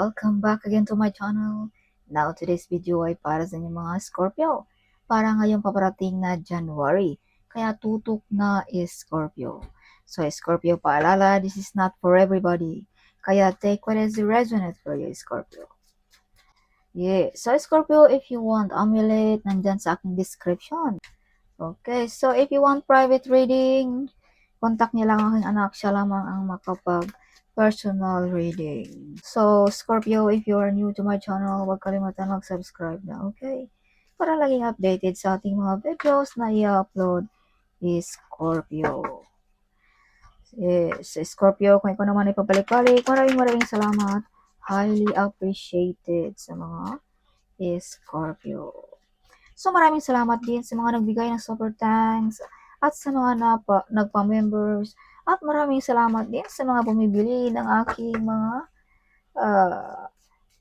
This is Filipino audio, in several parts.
welcome back again to my channel. Now, today's video ay para sa inyong mga Scorpio. Para ngayong paparating na January. Kaya tutok na is Scorpio. So, Scorpio, paalala, this is not for everybody. Kaya take what is resonant for you, Scorpio. Yeah. So, Scorpio, if you want amulet, nandyan sa aking description. Okay. So, if you want private reading, contact niyo lang aking anak. Siya lamang ang makapag personal reading. So, Scorpio, if you are new to my channel, huwag kalimutan mag-subscribe na, okay? Para laging updated sa ating mga videos na i-upload is Scorpio. Yes, Scorpio, kung ikaw naman ay pabalik-balik, maraming salamat. Highly appreciated sa mga Scorpio. So, maraming salamat din sa mga nagbigay ng super thanks at sa mga nagpa-members. At maraming salamat din sa mga bumibili ng aking mga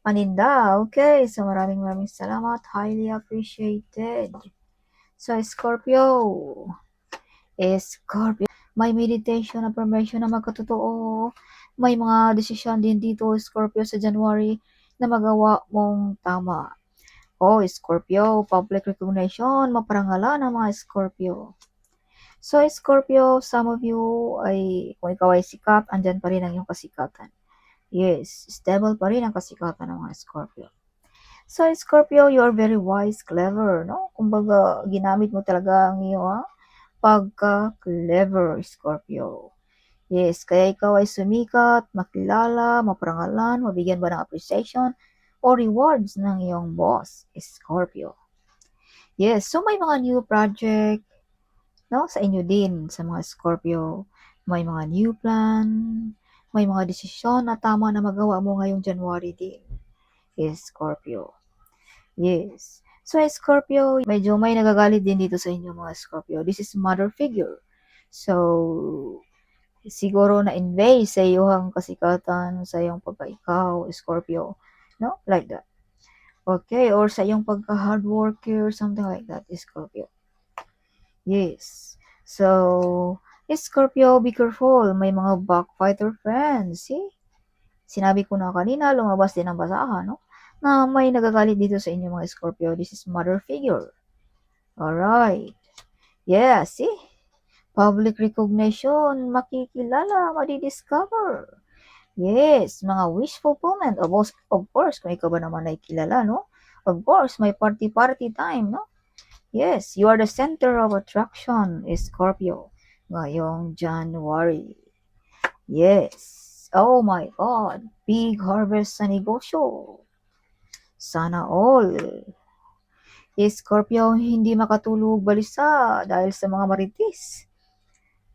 paninda. Okay, so maraming salamat. Highly appreciated. So, Scorpio, may meditation affirmation na magkatotoo. May mga desisyon din dito, Scorpio, sa January na magawa mong tama. Oh, Scorpio, public recognition, maparangalan ng mga Scorpio. So, Scorpio, some of you ay, kung ikaw ay sikat, andyan pa rin ang iyong kasikatan. Yes, stable pa rin ang kasikatan ng mga Scorpio. So, Scorpio, you are very wise, clever, no? Kumbaga, ginamit mo talaga ang iyong pagka-clever, Scorpio. Yes, kaya ikaw ay sumikat, makilala, maparangalan, mabigyan ba ng appreciation o rewards ng iyong boss, Scorpio. Yes, so may mga new project, no, sa inyo din, sa mga Scorpio. May mga new plan, may mga desisyon na tama na magawa mo ngayong January din, Scorpio. Yes. So, Scorpio, medyo may nagagalit din dito sa inyo mga Scorpio. This is mother figure. So, siguro na-invade sa iyong kasikatan, sa iyong pagka-ikaw, Scorpio. No? Like that. Okay, or sa iyong pagka-hard worker, something like that, Scorpio. Yes. So, Scorpio, be careful. May mga backfighter friends. See? Sinabi ko na kanina, lumabas din ang basahan, no? Na may nagagalit dito sa inyo mga Scorpio. This is mother figure. Alright. Yeah, see? Public recognition, makikilala, madidiscover. Yes, mga wish fulfillment. Of course, kung ikaw ba naman ay kilala, no? Of course, may party time, no? Yes, you are the center of attraction, Scorpio, ngayong January. Yes. Oh my God. Big harvest sa negosyo. Sana all. Scorpio, hindi makatulog balisa dahil sa mga marites.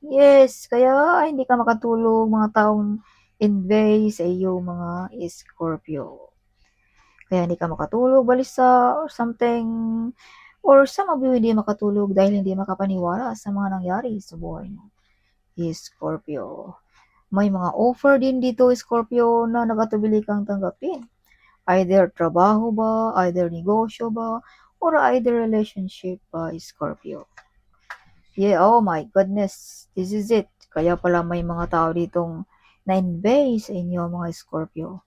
Yes, kaya hindi ka makatulog mga taong invade sa iyo mga Scorpio. Kaya hindi ka makatulog balisa or something. Or some of you hindi makatulog dahil hindi makapaniwala sa mga nangyari sa buhay mo. Scorpio. May mga offer din dito, Scorpio, na nagatubili kang tanggapin. Either trabaho ba, either negosyo ba, or either relationship ba, Scorpio. Yeah, oh my goodness, this is it. Kaya pala may mga tao ditong na-invade sa inyo, mga Scorpio.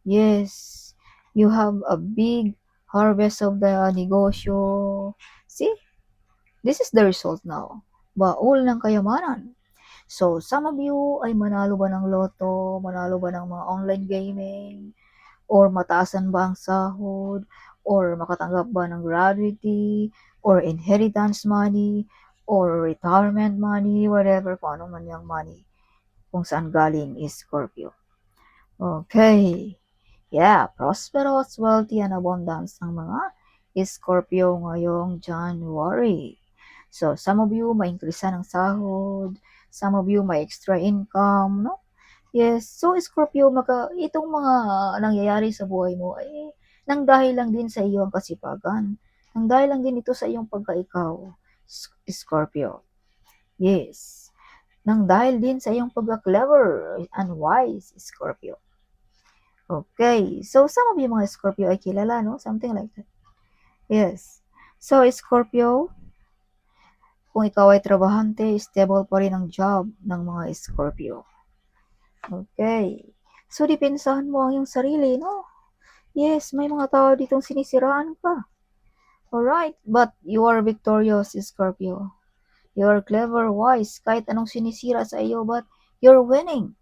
Yes, you have a big harvest of the negosyo. See, this is the result now. Baul ng kayamanan. So, some of you ay manalo ba ng loto, manalo ba ng mga online gaming, or mataasan ba ang sahod, or makatanggap ba ng gratuity, or inheritance money, or retirement money, whatever, kung ano man yung money, kung saan galing is Scorpio. Okay. Yeah, prosperous, wealthy, and abundance ang mga Scorpio ngayong January. So, some of you may increase ng sahod, some of you may extra income, no? Yes, so Scorpio, itong mga nangyayari sa buhay mo ay nang dahil lang din sa iyong kasipagan. Nang dahil lang din ito sa iyong pagka-ikaw, Scorpio. Yes. Nang dahil din sa iyong pagka-clever and wise, Scorpio. Okay, so some of you mga Scorpio ay kilala, no? Something like that. Yes. So, Scorpio, kung ikaw ay trabahante, stable pa rin ang job ng mga Scorpio. Okay. So, depensahan mo ang iyong sarili, no? Yes, may mga tao ditong sinisiraan ka. Alright, but you are victorious, Scorpio. You are clever, wise, kahit anong sinisira sa iyo, but you're winning.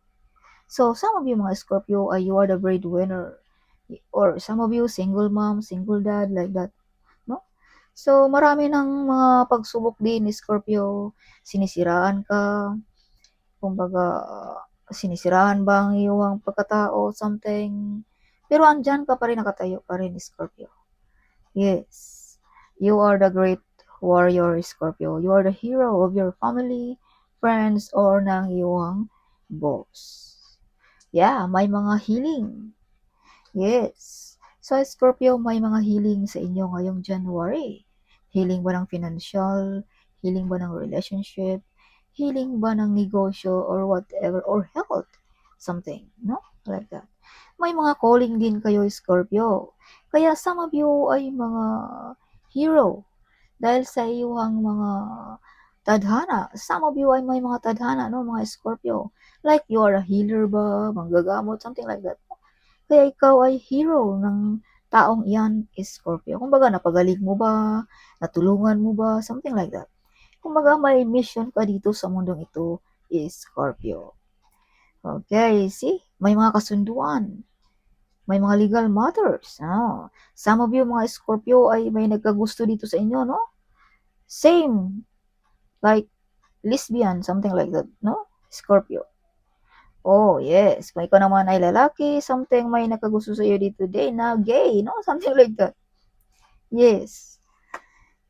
So, some of you mga Scorpio, you are the breadwinner. Or some of you, single mom, single dad, like that. No? So, marami ng mga pagsubok din ni Scorpio. Sinisiraan ka, kumbaga, sinisiraan ba ang iyong pagkatao, something. Pero andyan ka pa rin, nakatayo pa rin, Scorpio. Yes, you are the great warrior, Scorpio. You are the hero of your family, friends, or ng iyong boss. Yeah, may mga healing. Yes. So, Scorpio, may mga healing sa inyo ngayong January. Healing ba ng financial? Healing ba ng relationship? Healing ba ng negosyo or whatever? Or health? Something, no? Like that. May mga calling din kayo, Scorpio. Kaya some of you ay mga hero dahil sa iyong mga tadhana. Some of you ay may mga tadhana, no? Mga Scorpio. Like you are a healer ba? Manggagamot? Something like that. Kaya ikaw ay hero ng taong iyan, Scorpio. Kumbaga, napagaling mo ba? Natulungan mo ba? Something like that. Kumbaga, may mission ka dito sa mundong ito, Scorpio. Okay, see? May mga kasunduan. May mga legal matters. No? Some of you, mga Scorpio, ay may nagkagusto dito sa inyo, no? Same, like lesbian, something like that, no? Scorpio. Oh, yes. Kung ikaw naman ay lalaki, something may nakagusto sa iyo dito today na gay, no? Something like that. Yes.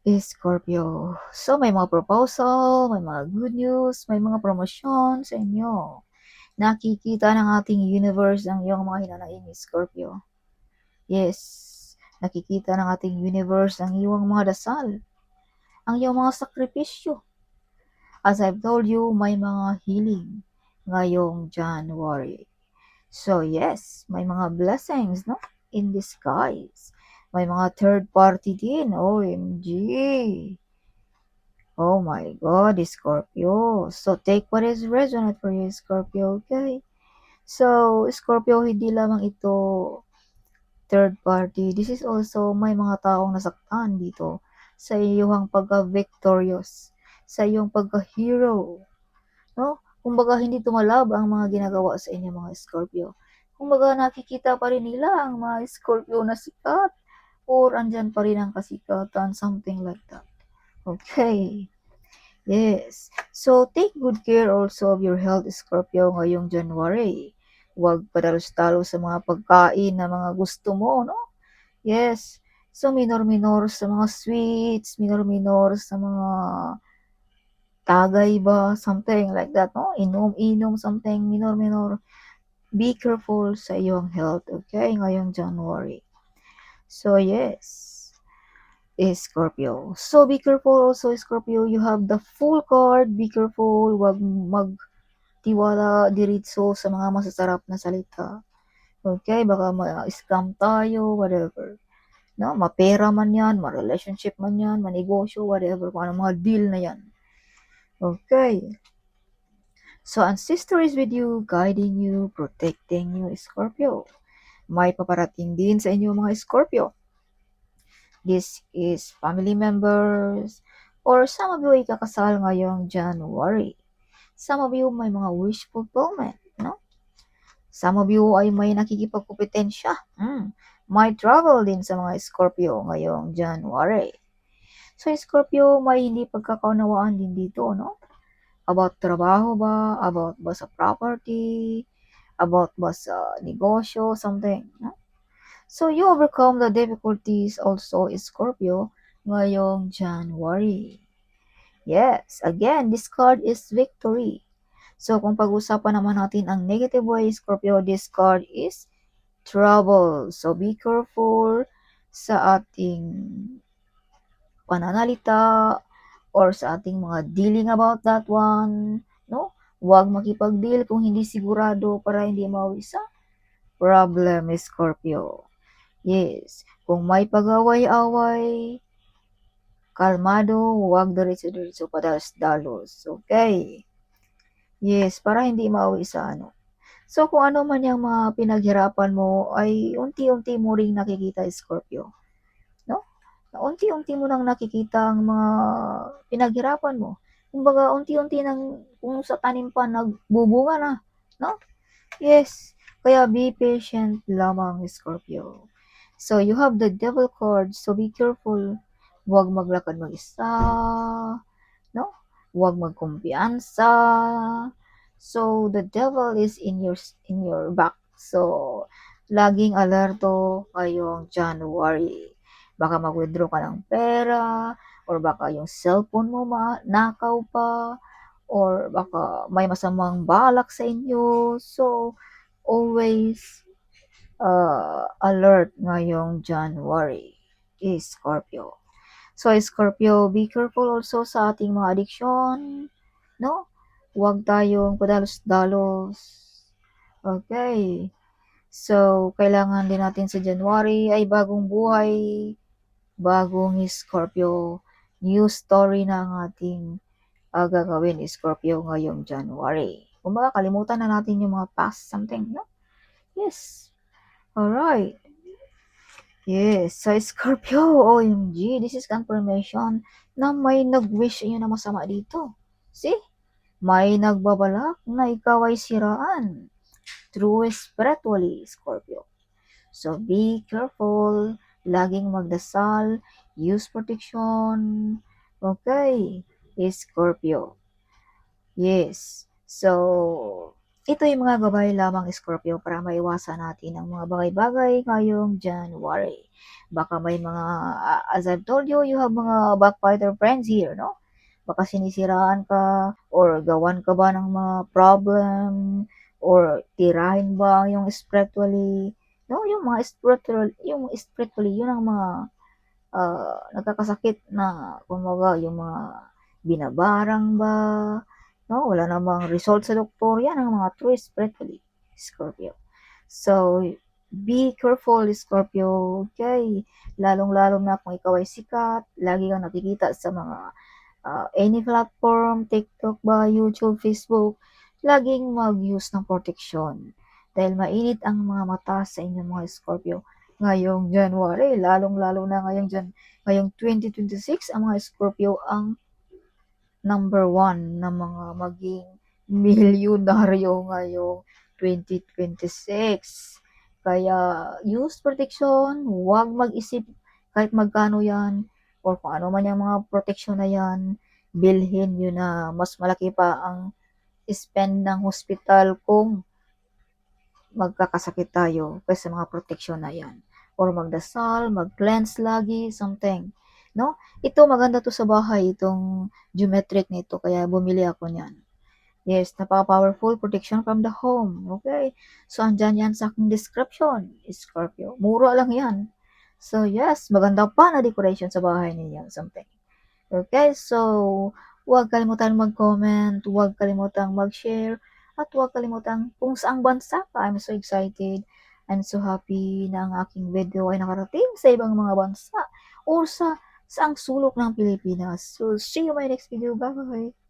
Scorpio. So, may mga proposal, may mga good news, may mga promosyon sa inyo. Nakikita ng ating universe ang iyong mga hinanaing, Scorpio. Yes. Nakikita ng ating universe ang iyong mga dasal, ang iyong mga sakripisyo. As I've told you, may mga healing ngayong January. So yes, may mga blessings, no? In disguise. May mga third party din. OMG. Oh my God, Scorpio. So take what is resonant for you, Scorpio, okay? So, Scorpio, hindi lamang ito third party. This is also may mga taong nasaktan dito sa iyong pagka-victorious, sa iyong pagka-hero, no? Kumbaga hindi tumalab ang mga ginagawa sa inyo mga Scorpio. Kumbaga nakikita pa rin nila ang mga Scorpio na sikat or andyan pa rin ang kasikatan, something like that. Okay. Yes. So, take good care also of your health, Scorpio, ngayong January. Huwag padalos-talo sa mga pagkain na mga gusto mo, no? Yes. So, minor-minor sa mga sweets, minor-minor sa mga tagay ba, something like that, no? Inom-inom, something, minor-minor. Be careful sa iyong health, okay? Ngayong January. So, yes. Scorpio. So, be careful also, Scorpio. You have the full card. Be careful. Huwag magtiwala diretso sa mga masasarap na salita. Okay? Baka ma-scam tayo, whatever. No? Mapera man yan, ma-relationship man yan, manegosyo, whatever. Kung ano mga deal na yan. Okay? So, ancestor is with you, guiding you, protecting you, Scorpio. May paparating din sa inyo mga Scorpio. This is family members, or some of you ay kakasal ngayong January. Some of you may mga wish fulfillment, no? Some of you ay may nakikipagkompetensya. May travel din sa mga Scorpio ngayong January. So, Scorpio, may hindi pagkakaunawaan din dito, no? About trabaho ba? About ba sa property? About ba sa negosyo? Something, no? So, you overcome the difficulties also, Scorpio, ngayong January. Yes, again, this card is victory. So, kung pag-usapan naman natin ang negative way, Scorpio, this card is trouble. So, be careful sa ating pananalita or sa ating mga dealing about that one, no? Huwag makipag-deal kung hindi sigurado para hindi mawi sa problem, Scorpio. Yes, kung may pag-away-away, kalmado, huwag diretso-diretso padalos-dalos. Okay? Yes, para hindi mauwi sa ano. So, kung ano man yang mga pinaghirapan mo ay unti-unti mo ring nakikita, Scorpio, 'no? Unti-unti mo ng nakikita ang mga pinaghirapan mo. Kumbaga unti-unti ng kung sa tanim pa nagbubunga na, 'no? Yes, kaya be patient lamang, Scorpio. So, you have the devil card, so be careful. Huwag maglakad mag-isa, 'no? Huwag magkumpiyansa. So, the devil is in your back. So, laging alerto ngayong January. Baka mag-withdraw ka ng pera or baka yung cellphone mo nakaw pa or baka may masamang balak sa inyo. So, always alert ngayong January is Scorpio. So, Scorpio, be careful also sa ating mga addiction, no? Huwag tayong padalos-dalos. Okay. So, kailangan din natin sa January ay bagong buhay, bagong Scorpio. New story na ang ating gagawin, Scorpio, ngayong January. Kumbaga, kalimutan na natin yung mga past something, no? Yes. Alright. Yes, sa Scorpio, OMG, this is confirmation na may nag-wish inyo na masama dito. See? May nagbabalak na ikaw ay siraan through spiritually, Scorpio. So be careful, laging magdasal, use protection. Okay, Scorpio. Yes. So, ito yung mga gabay lamang, Scorpio, para maiwasan natin ang mga bagay-bagay ngayong January. Baka may mga, as I've told you, you have mga backbiter friends here, no? Baka sinisiraan ka or gawan ka ba ng mga problem or tirahin ba yung spiritually, no? Yung spiritually, yun ang mga nagkakasakit na kumbaga yung mga binabarang ba, no? Wala namang result sa doktor. Yan ang mga true spiritually, Scorpio. So, be careful, Scorpio, okay? Lalong-lalo na kung ikaw ay sikat, lagi kang nakikita sa mga any platform, TikTok ba, YouTube, Facebook, laging mag-use ng protection. Dahil mainit ang mga mata sa inyong mga Scorpio ngayong January, lalong-lalo na ngayong 2026, ang mga Scorpio ang number 1 na mga maging milyonaryo ngayong 2026. Kaya use protection, huwag mag-isip kahit magkano yan or kung ano man yung mga protection na yan, bilhin yun na mas malaki pa ang spend ng hospital kung magkakasakit tayo kaysa mga protection na yan. Or magdasal, mag-cleanse lagi, something. No? Ito, maganda to sa bahay, itong geometric nito, kaya bumili ako niyan. Yes, napaka-powerful protection from the home. Okay? So, andyan yan sa aking description, Scorpio. Mura lang yan. So, yes, maganda pa na decoration sa bahay ninyo, something. Okay, so huwag kalimutang mag-comment, huwag kalimutang mag-share, at huwag kalimutang kung saang bansa ka. I'm so excited. I'm so happy na ang aking video ay nakarating sa ibang mga bansa or sa saang sulok ng Pilipinas. So, see you in my next video. Bye!